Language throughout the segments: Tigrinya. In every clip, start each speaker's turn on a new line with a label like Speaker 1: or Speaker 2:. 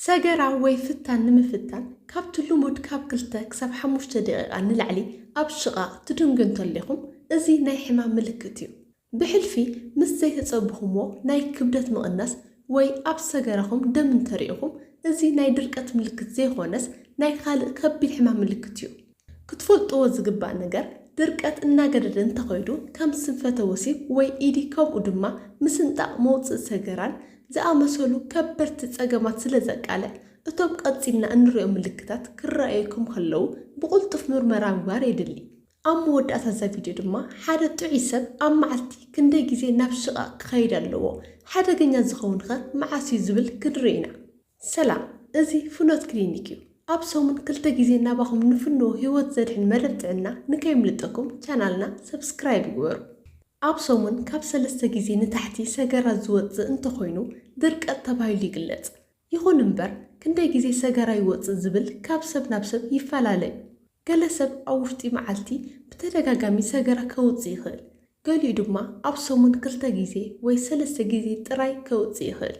Speaker 1: سجرا ወይ ፍታን ንምፍታን ካብትሉ ሞድ ካብ 2 ክሳብ 5 ደቂቃ ንላዕሊ ኣብ ሽቓ ትድንግን ተለኹም እዚ ናይ ሕማም ምልክት እዩ ብሕልፊ ምስ ዘይተጸብኹሞ ናይ ክብደት መቕናስ ወይ ኣብ ሰገራኹም ደም እንተሪእኹም እዚ ናይ ድርቀት ምልክት ዘይኾነስ ናይ ካልእ ከቢድ ሕማም ምልክት እዩ ክትፈልጥዎ ዝግባእ ነገር ድርቀት እናገደደ እንተኸይዱ ከም ስንፈተ ወሲብ ወይ ኢዲ ከምኡ ድማ ምስንጣቕ መውፅእ ሰገራን ዝኣመሰሉ ከበድቲ ጸገማት ስለ ዘቃለ እቶም ቀፂልና እንሪኦም ምልክታት ክረኣየኩም ከለው ብቁልጡፍ ምርመራ ምግባር የድሊ ኣብ መወዳእታ እዛ ቪድዮ ድማ ሓደ ጥዑይ ሰብ ኣብ መዓልቲ ክንደይ ግዜ ናብ ሽቓ ክኸይድ ኣለዎ ሓደገኛ ዝኸውን ኸ መዓስ እዩ ዝብል ክንርኢና ሰላም እዚ ፍኖት ክሊኒክ እዩ ኣብ ሰሙን 2 ግዜ ናባኹም ንፍንዎ ህይወት ዘድሕን መደብ ጥዕና ንከይምልጠኩም ቻናልና ሰብስክራይብ ይግበሩ ኣብ ሰሙን ካብ 3 ግዜ ንታሕቲ ሰገራ ዝወፅእ እንተኾይኑ ድርቀት ተባሂሉ ይግለጽ ይኹን እምበር ክንደይ ግዜ ሰገራ ይወፅእ ዝብል ካብ ሰብ ናብ ሰብ ይፈላለዩ ገለ ሰብ ኣብ ውሽጢ መዓልቲ ብተደጋጋሚ ሰገራ ከውፅእ ይኽእል ገሊኡ ድማ ኣብ ሰሙን 2 ግዜ ወይ 3 ግዜ ጥራይ ከውፅእ ይኽእል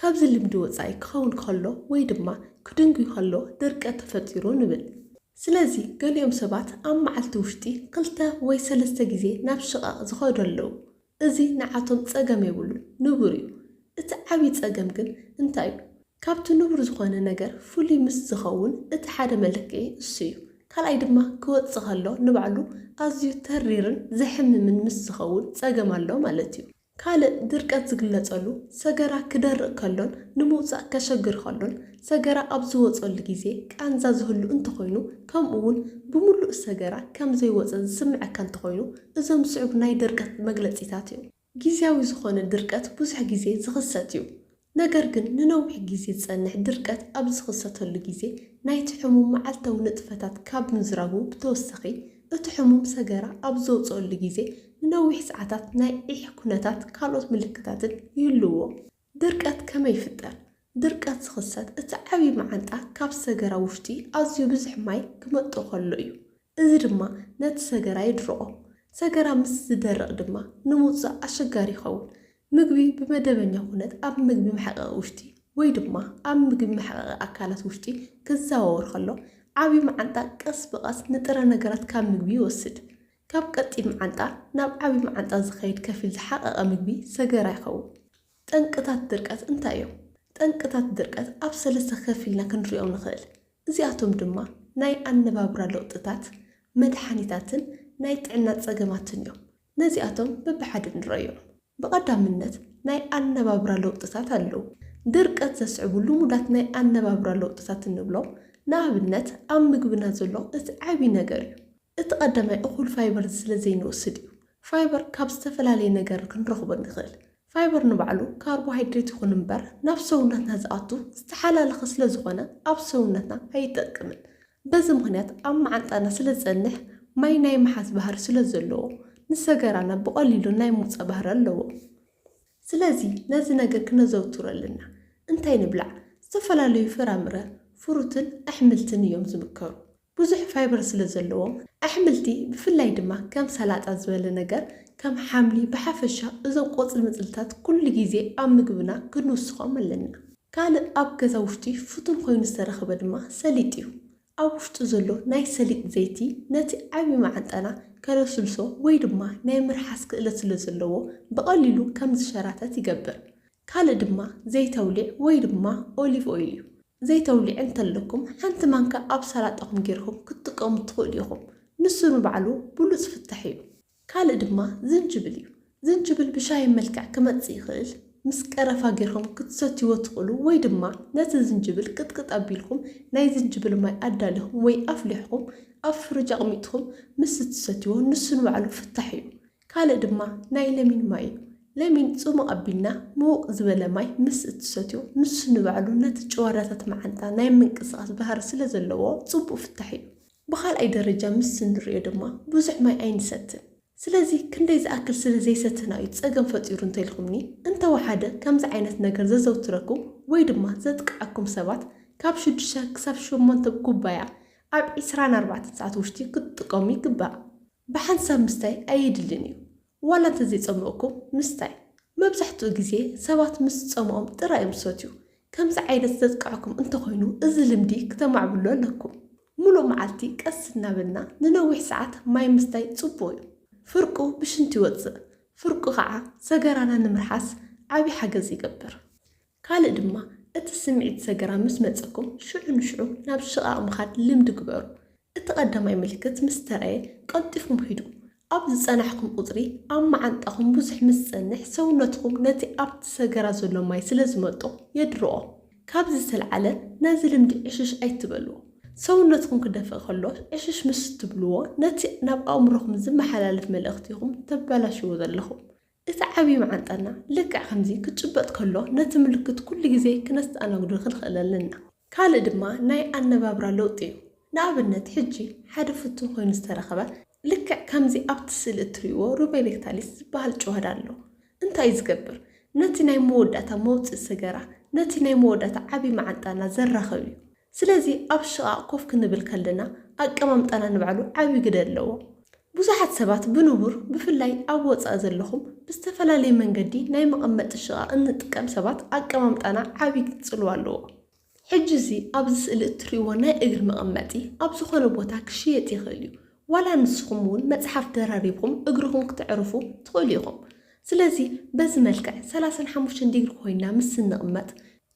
Speaker 1: ካብዚ ልምዲ ወፃኢ ክኸውን ከሎ ወይ ድማ ክድንጉ ከሎ ድርቀት ተፈጢሩ ንብል ስለዚ ገሊኦም ሰባት ኣብ መዓልቲ ውሽጢ 2 ወይ 3 ግዜ ናብ ሽቓ ዝኸዱ ኣለዉ እዚ ንዓቶም ጸገም የብሉን ንቡር እዩ እቲ ዓብይ ጸገም ግን እንታይ እዩ ካብቲ ንቡር ዝኾነ ነገር ፍሉይ ምስ ዝኸውን እቲ ሓደ መለክዒ እሱ እዩ ካልኣይ ድማ ክወፅእ ከሎ ንባዕሉ ኣዝዩ ተሪርን ዘሕምምን ምስ ዝኸውን ጸገም ኣሎ ማለት እዩ ካልእ ድርቀት ዝግለጸሉ ሰገራ ክደርቕ ከሎን ንምውፃእ ከሸግር ከሎን ሰገራ ኣብ ዝወፀሉ ግዜ ቃንዛ ዝህሉ እንተኾይኑ ከምኡውን ብምሉእ ሰገራ ከም ዘይወፀ ዝስምዐካ እንተኾይኑ እዞም ስዑብ ናይ ድርቀት መግለፂታት እዮም ጊዜያዊ ዝኾነ ድርቀት ብዙሕ ግዜ ዝኽሰት እዩ ነገር ግን ንነዊሕ ግዜ ዝጸንሕ ድርቀት ኣብ ዝኽሰተሉ ግዜ ናይቲ ሕሙም መዓልታዊ ንጥፈታት ካብ ምዝራቡ ብተወሳኺ እቲ ሕሙም ሰገራ ኣብ ዝወፀሉ ግዜ ንነዊሕ ሰዓታት ናይ ዒሕ ኩነታት ካልኦት ምልክታትን ይህልዎ ድርቀት ከመይ ይፍጠር ድርቀት ዝኽሰት እቲ ዓብይ መዓንጣ ካብ ሰገራ ውሽጢ ኣዝዩ ብዙሕ ማይ ክመጥእ ከሎ እዩ እዚ ድማ ነቲ ሰገራ ይድርቆ ሰገራ ምስ ዝደርቕ ድማ ንምውፃእ ኣሸጋሪ ይኸውን ምግቢ ብመደበኛ ኩነት ኣብ ምግቢ መሕቀቂ ውሽጢ ወይ ድማ ኣብ ምግቢ መሕቀቂ ኣካላት ውሽጢ ክዘዋወር ከሎ ዓብይ መዓንጣ ቀስ ብቐስ ንጥረ ነገራት ካብ ምግቢ ይወስድ ካብ ቀጢን መዓንጣ ናብ ዓብይ መዓንጣ ዝኸይድ ከፊል ዝሓቀቐ ምግቢ ሰገራ ይኸውን ጠንቅታት ድርቀት እንታይ እዮም ጠንቅታት ድርቀት ኣብ 3 ከፊልና ክንሪኦም ንኽእል እዚኣቶም ድማ ናይ ኣነባብራ ለውጥታት መድሓኒታትን ናይ ጥዕና ጸገማትን እዮም ነዚኣቶም በብሓደ ንሪኦም ብቐዳምነት ናይ ኣነባብራ ለውጥታት ኣለዉ ድርቀት ዘስዕቡ ልሙዳት ናይ ኣነባብራ ለውጥታት እንብሎም ንኣብነት ኣብ ምግብና ዘሎ እቲ ዓብይ ነገር እዩ እቲ ቀዳማይ እኹል ፋይበር ስለ ዘይንወስድ እዩ ፋይበር ካብ ዝተፈላለየ ነገር ክንረኽቦ ንኽእል ፋይበር ንባዕሉ ካርቦሃይድሬት ይኹን እምበር ናብ ሰውነትና ዝኣቱ ዝተሓላለኸ ስለ ዝኾነ ኣብ ሰውነትና ኣይጠቅምን በዚ ምኽንያት ኣብ መዓንጣና ስለ ዝጸንሕ ማይ ናይ መሓዝ ባህሪ ስለ ዘለዎ ንሰገራና ብቐሊሉ ናይ ምውፃእ ባህሪ ኣለዎ ስለዚ ነዚ ነገር ክነዘውትሮ ኣለና እንታይ ንብላዕ ዝተፈላለዩ ፍራምረ ፍሩትን ኣሕምልትን እዮም ዝምከሩ ብዙሕ ፋይበር ስለ ዘለዎም ኣሕምልቲ ብፍላይ ድማ ከም ሰላጣ ዝበለ ነገር ከም ሓምሊ ብሓፈሻ እዞም ቆፅል መፅልታት ኩሉ ግዜ ኣብ ምግብና ክንውስኾም ኣለና ካልእ ኣብ ገዛ ውሽጢ ፍቱን ኮይኑ ዝተረኸበ ድማ ሰሊጥ እዩ ኣብ ውሽጡ ዘሎ ናይ ሰሊጥ ዘይቲ ነቲ ዓብይ መዓንጣና ከለስልሶ ወይ ድማ ናይ ምርሓስ ክእለት ስለ ዘለዎ ብቐሊሉ ከም ዝሸራተት ይገብር ካልእ ድማ ዘይተውሊዕ ወይ ድማ ኦሊቭ ኦይል እዩ ዘይተውሊዕ እንተለኩም ሓንቲ ማንካ ኣብ ሰላጣኹም ጌርኩም ክትጥቀሙ ትኽእሉ ኢኹም ንሱ ንባዕሉ ብሉፅ ፍታሕ እዩ ካልእ ድማ ዝንጅብል እዩ ዝንጅብል ብሻይ መልክዕ ክመጽእ ይኽእል ምስ ቀረፋ ጌርኩም ክትሰትይዎ ትኽእሉ ወይ ድማ ነቲ ዝንጅብል ቅጥቅጥ ኣቢልኩም ናይ ዝንጅብል ማይ ኣዳሊኹም ወይ ኣፍሊሕኩም ኣብ ፍርጅ ኣቕሚጥኩም ምስ ትሰትይዎ ንሱ ንባዕሉ ፍታሕ እዩ ካልእ ድማ ናይ ለሚን ማይ እዩ ለሚን ጽሙቕ ኣቢልና ምውቕ ዝበለ ማይ ምስ እትሰትዮ ንሱ ንባዕሉ ነቲ ጨዋዳታት መዓንጣ ናይ ምንቅስቓስ ባህሪ ስለ ዘለዎ ጽቡቕ ፍታሕ እዩ ብኻልኣይ ደረጃ ምስ ንሪኦ ድማ ብዙሕ ማይ ኣይንሰትን ስለዚ ክንደይ ዝኣክል ስለ ዘይሰትና እዩ ጸገም ፈጢሩ እንተኢልኩምኒ እንተወሓደ ከምዚ ዓይነት ነገር ዘዘውትረኩም ወይ ድማ ዘጥቅዓኩም ሰባት ካብ 6 ክሳብ 8 ኩባያ ኣብ 24 ሰዓት ውሽጢ ክትጥቀሙ ይግባእ ብሓንሳብ ምስታይ ኣይድልን እዩ ዋላ እንተዘይፀምኦኩም ምስታይ መብዛሕትኡ ግዜ ሰባት ምስ ፀምኦም ጥራይ እዮም ዝሰትዩ ከምዚ ዓይነት ዘጥቅዐኩም እንተኾይኑ እዚ ልምዲ ክተማዕብሎ ኣለኩም። ሙሉእ መዓልቲ ቀስ እናበልና ንነዊሕ ሰዓት ማይ ምስታይ ጽቡቕ እዩ። ፍርቁ ብሽንቲ ይወፅእ። ፍርቁ ከዓ ሰገራና ንምርሓስ ዓብይ ሓገዝ ይገብር። ካልእ ድማ እቲ ስምዒት ሰገራ ምስ መጸኩም ሽዑ ንሽዑ ናብ ሽቓቕ ምኻድ ልምዲ ግበሩ። እቲ ቀዳማይ ምልክት ምስ ተረኣየ ቀልጢፍኩም ሂዱ። ኣብ ዝጸናሕኩም ቁጽሪ ኣብ መዓንጣኹም ብዙሕ ምስ ጸንሕ ሰውነትኩም ነቲ ኣብቲ ሰገራ ዘሎ ማይ ስለ ዝመጦ የድርኦ። ካብዚ ዝተልዓለ ነዚ ልምዲ ዕሽሽ ኣይትበልዎ። ሰውነትኩም ክደፍእ ከሎ ዕሽሽ ምስ ትብልዎ ነቲ ናብ ኣእምሮኹም ዝመሓላለፍ መልእኽቲኹም ተበላሽዎ ዘለኹም። እቲ ዓብይ መዓንጣና ልክዕ ከምዚ ክጭበጥ ከሎ ነቲ ምልክት ኩሉ ግዜ ክነስተኣናግዶ ክንኽእል ኣለና። ካልእ ድማ ናይ ኣነባብራ ለውጢ እዩ። ንኣብነት ሕጂ ሓደ ፍቱን ኮይኑ ዝተረኸበ ልክዕ ከምዚ ኣብቲ ስእሊ እትሪእዎ ሩቤን ሬክታሊስ ዝበሃል ጭዋዳ ኣሎ። እንታይ ዝገብር? ነቲ ናይ መወዳእታ መውፅእ ሰገራ ነቲ ናይ መወዳእታ ዓብይ መዓንጣና ዘራኸብ እዩ። ስለዚ ኣብ ሽቓቕ ኮፍ ክንብል ከለና ኣቀማምጣና ንባዕሉ ዓብይ ግደ ኣለዎ። ብዙሓት ሰባት ብንቡር ብፍላይ ኣብ ወፃእ ዘለኹም ብዝተፈላለየ መንገዲ ናይ መቐመጢ ሽቓቕ እንጥቀም ሰባት ኣቀማምጣና ዓብይ ጽልዋ ኣለዎ። ሕጂ እዚ ኣብዚ ስእሊ እትሪእዎ ናይ እግሪ መቐመጢ ኣብ ዝኾነ ቦታ ክሽየጥ ይኽእል እዩ። ዋላ ንስኹም እውን መጽሓፍ ደራሪብኩም እግርኩም ክትዕርፉ ትኽእሉ ኢኹም። ስለዚ በዚ መልክዕ 35 ዲግሪ ኮይና ምስ ንቕመጥ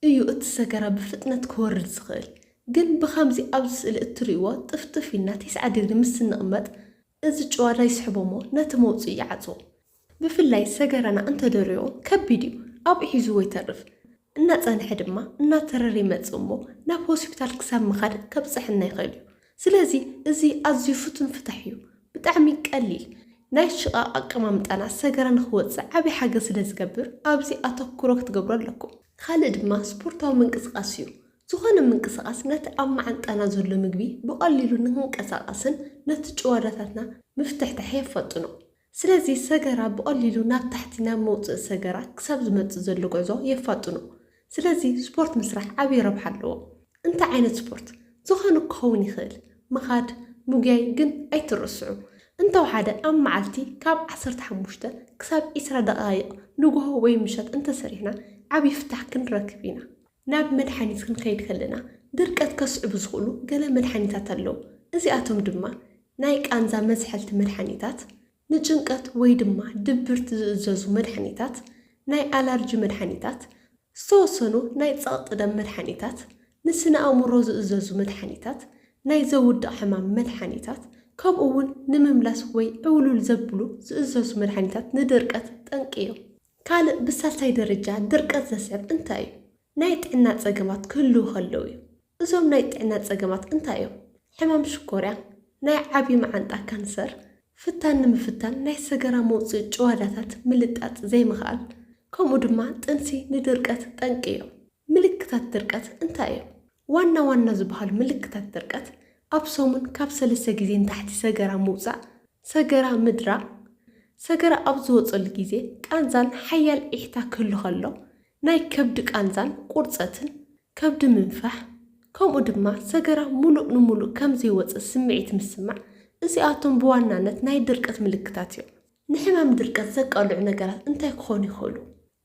Speaker 1: እዩ እቲ ሰገራ ብፍጥነት ክወርድ ዝኽእል። ግን ብኸምዚ ኣብዚ ስእሊ እትሪእዎ ጥፍጥፍ ኢልና 90 ዲግሪ ምስ ንቕመጥ እዚ ጭዋዳ ይስሕቦሞ ነቲ መውፅእ ይዓጽዎ። ብፍላይ ሰገራና እንተደሪዮ ከቢድ እዩ፣ ኣብኡ ሒዝዎ ይተርፍ። እናጸንሐ ድማ እናተረረ ይመጽእ እሞ ናብ ሆስፒታል ክሳብ ምኻድ ከብፅሕና ይኽእል እዩ። ስለዚ እዚ ኣዝዩ ፍቱን ፍታሕ እዩ፣ ብጣዕሚ ቀሊል ናይ ሽቓቕ ኣቀማምጣና ሰገራ ንኽወፅእ ዓብይ ሓገዝ ስለ ዝገብር ኣብዚ ኣተኩሮ ክትገብሩ ኣለኩም። ካልእ ድማ ስፖርታዊ ምንቅስቓስ እዩ። ዝኾነ ምንቅስቓስ ነቲ ኣብ መዓንጣና ዘሎ ምግቢ ብቐሊሉ ንክንቀሳቐስን ነቲ ጭዋዳታትና ምፍትሕታሕ የፈጥኖ። ስለዚ ሰገራ ብቐሊሉ ናብ ታሕቲ ናብ መውፅእ ሰገራ ክሳብ ዝመጽእ ዘሎ ጉዕዞ የፋጥኖ። ስለዚ ስፖርት ምስራሕ ዓብይ ረብሓ ኣለዎ። እንታይ ዓይነት ስፖርት ዝኾነ ክኸውን ይኽእል። ምኻድ፣ ሙግያይ ግን ኣይትርስዑ። እንተወሓደ ኣብ መዓልቲ ካብ 15 ክሳብ 20 ደቓይቕ ንግሆ ወይ ምሸት እንተሰሪሕና ዓብይ ፍታሕ ክንረክብ ኢና። ናብ መድሓኒት ክንከይድ ከለና ድርቀት ከስዕቡ ዝኽእሉ ገለ መድሓኒታት ኣለዉ። እዚኣቶም ድማ ናይ ቃንዛ መዝሐልቲ መድሓኒታት፣ ንጭንቀት ወይ ድማ ድብርቲ ዝእዘዙ መድሓኒታት፣ ናይ ኣለርጂ መድሓኒታት፣ ዝተወሰኑ ናይ ጸቕጢ ደም መድሓኒታት፣ ንስነ ኣእምሮ ዝእዘዙ መድሓኒታት፣ ናይ ዘውድቕ ሕማም መድሓኒታት፣ ከምኡ እውን ንምምላስ ወይ ዕውሉል ዘብሉ ዝእዘዙ መድሓኒታት ንድርቀት ጠንቂ እዮም። ካልእ ብሳልሳይ ደረጃ ድርቀት ዘስዕብ እንታይ እዩ? ናይ ጥዕና ጸገማት ክህልው ከለው እዩ። እዞም ናይ ጥዕና ጸገማት እንታይ እዮም? ሕማም ሽኮርያ፣ ናይ ዓብይ መዓንጣ ካንሰር፣ ፍታን ንምፍታን ናይ ሰገራ መውፅእ ጭዋዳታት ምልጣጥ ዘይምኽኣል፣ ከምኡ ድማ ጥንሲ ንድርቀት ጠንቂ እዮም። ምልክታት ድርቀት እንታይ እዮም? ዋና ዋና ዝበሃሉ ምልክታት ድርቀት ኣብ ሰሙን ካብ 3 ግዜ ንታሕቲ ሰገራ ምውፃእ፣ ሰገራ ምድራቕ፣ ሰገራ ኣብ ዝወፀሉ ግዜ ቃንዛን ሓያል ዒሕታ ክህሉ ከሎ፣ ናይ ከብዲ ቃንዛን ቁርፀትን፣ ከብዲ ምንፋሕ፣ ከምኡ ድማ ሰገራ ሙሉእ ንሙሉእ ከም ዘይወፅእ ስምዒት ምስማዕ። እዚኣቶም ብዋናነት ናይ ድርቀት ምልክታት እዮም። ንሕማም ድርቀት ዘቃልዑ ነገራት እንታይ ክኾኑ ይኽእሉ?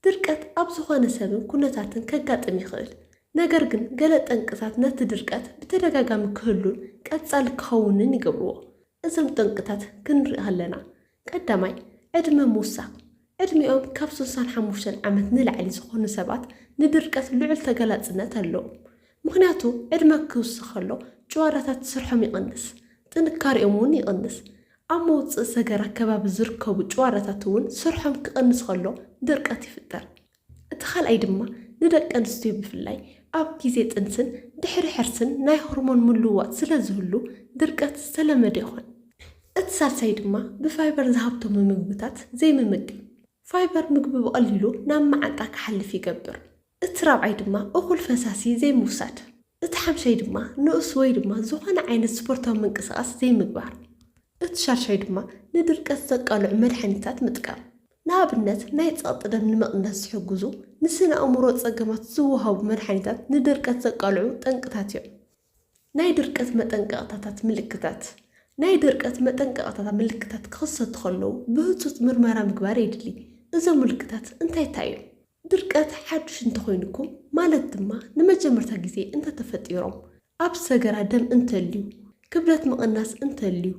Speaker 1: ድርቀት ኣብ ዝኾነ ሰብን ኩነታትን ከጋጥም ይኽእል። ነገር ግን ገለ ጠንቅታት ነቲ ድርቀት ብተደጋጋሚ ክህሉን ቀጻሊ ክኸውንን ይገብርዎ። እዞም ጠንቅታት ክንርኢ ከለና ቀዳማይ ዕድመ ምውሳኽ። ዕድሚኦም ካብ 65 ዓመት ንላዕሊ ዝኾኑ ሰባት ንድርቀት ልዑል ተገላጽነት ኣለዎም። ምክንያቱ ዕድመ ክውስኽ ከሎ ጭዋዳታት ስርሖም ይቕንስ፣ ጥንካሬኦም እውን ይቕንስ። ኣብ መውፅእ ሰገራ ከባቢ ዝርከቡ ጭዋዳታት እውን ስርሖም ክቕንስ ከሎ ድርቀት ይፍጠር። እቲ ካልኣይ ድማ ንደቂ ኣንስትዮ ብፍላይ ኣብ ግዜ ጥንስን ድሕሪ ሕርስን ናይ ሆርሞን ምልውዋጥ ስለ ዝህሉ ድርቀት ዝተለመደ ይኾን። እቲ ሳልሳይ ድማ ብፋይበር ዝሃብቶም ምግብታት ዘይምምገብ። ፋይበር ምግቢ ብቐሊሉ ናብ መዓንጣ ክሓልፍ ይገብር። እቲ ራብዓይ ድማ እኹል ፈሳሲ ዘይምውሳድ። እቲ ሓምሻይ ድማ ንእስ ወይ ድማ ዝኾነ ዓይነት ስፖርታዊ ምንቅስቓስ ዘይምግባር። እቲ ሻርሻይ ድማ ንድርቀት ዘቃልዑ መድሓኒታት ምጥቃም። ንኣብነት ናይ ጸቕጢ ደም ንምቕናስ ዝሕግዙ ንስነ ኣእምሮ ጸገማት ዝወሃቡ መድሓኒታት ንድርቀት ዘቃልዑ ጠንቅታት እዮም። ናይ ድርቀት መጠንቀቕታታት ምልክታት። ናይ ድርቀት መጠንቀቕታታት ምልክታት ክኽሰቱ ከለዉ ብህፁፅ ምርመራ ምግባር የድሊ። እዞም ምልክታት እንታይ እዮም? ድርቀት ሓድሽ እንተኾይንኩም ማለት ድማ ንመጀመርታ ግዜ እንተተፈጢሮም ኣብ ሰገራ ደም እንተልዩ ክብደት ምቕናስ እንተልዩ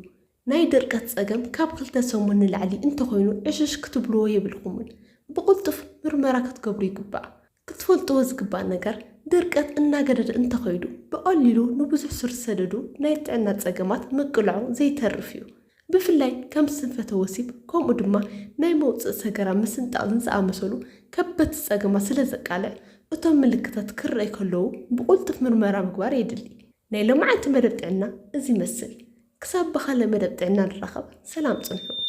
Speaker 1: ናይ ድርቀት ፀገም ካብ 2 ሰሙን ንላዕሊ እንተኾይኑ ዕሽሽ ክትብልዎ የብልኩምን ብቁልጡፍ ምርመራ ክትገብሩ ይግባእ። ክትፈልጥዎ ዝግባእ ነገር ድርቀት እናገደደ እንተኸይዱ ብቐሊሉ ንብዙሕ ስር ዝሰደዱ ናይ ጥዕና ፀገማት ምቅልዑ ዘይተርፍ እዩ። ብፍላይ ከም ስንፈተ ወሲብ ከምኡ ድማ ናይ መውፅእ ሰገራ ምስንጣቕን ዝኣመሰሉ ከበድቲ ፀገማት ስለ ዘቃልዕ እቶም ምልክታት ክርአይ ከለዉ ብቁልጡፍ ምርመራ ምግባር የድሊ። ናይ ሎማዓንቲ መደብ ጥዕና እዚ ይመስል። ክሳብ ብኻልእ መደብ ጥዕና ንራኸብ። ሰላም ፅንሑ።